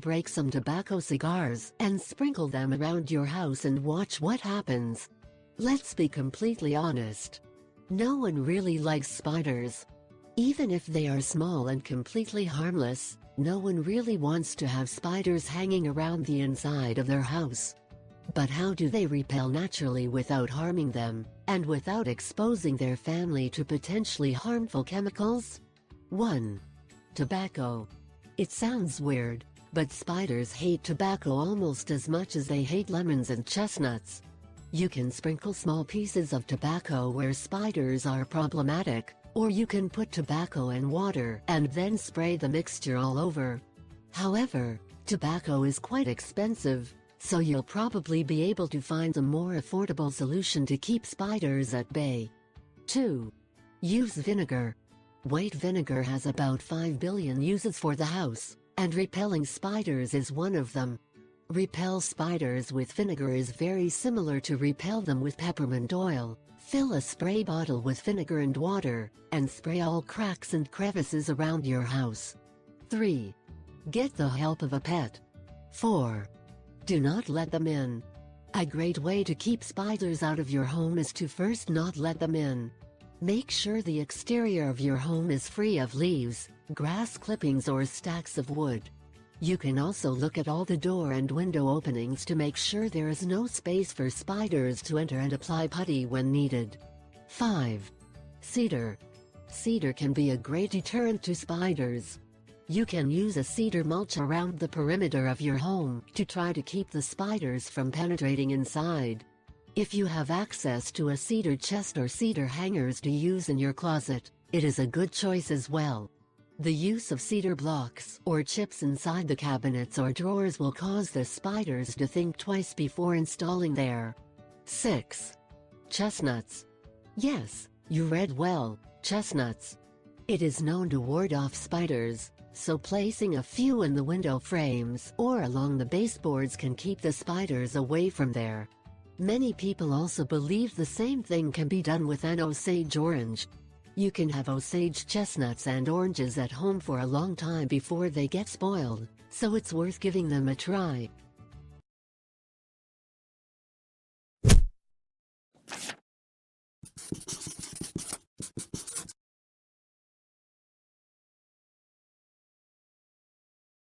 break some tobacco cigars and sprinkle them around your house and watch what happens. Let's be completely honest. No one really likes spiders. Even if they are small and completely harmless, no one really wants to have spiders hanging around the inside of their house. But how do they repel naturally without harming them, and without exposing their family to potentially harmful chemicals? 1. Tobacco. It sounds weird, but spiders hate tobacco almost as much as they hate lemons and chestnuts. You can sprinkle small pieces of tobacco where spiders are problematic, or you can put tobacco and water and then spray the mixture all over. However, tobacco is quite expensive, so you'll probably be able to find a more affordable solution to keep spiders at bay. 2. Use vinegar. White vinegar has about 5 billion uses for the house, and repelling spiders is one of them. Repel spiders with vinegar is very similar to repel them with peppermint oil. Fill a spray bottle with vinegar and water, and spray all cracks and crevices around your house. 3. Get the help of a pet. 4. Do not let them in. A great way to keep spiders out of your home is to first not let them in. Make sure the exterior of your home is free of leaves, grass clippings or stacks of wood. You can also look at all the door and window openings to make sure there is no space for spiders to enter and apply putty when needed. 5. Cedar. Cedar can be a great deterrent to spiders. You can use a cedar mulch around the perimeter of your home to try to keep the spiders from penetrating inside. If you have access to a cedar chest or cedar hangers to use in your closet, it is a good choice as well. The use of cedar blocks or chips inside the cabinets or drawers will cause the spiders to think twice before installing there. 6. Chestnuts. Yes, you read well, chestnuts. It is known to ward off spiders, so placing a few in the window frames or along the baseboards can keep the spiders away from there. Many people also believe the same thing can be done with an Osage orange. You can have Osage chestnuts and oranges at home for a long time before they get spoiled, so it's worth giving them a try.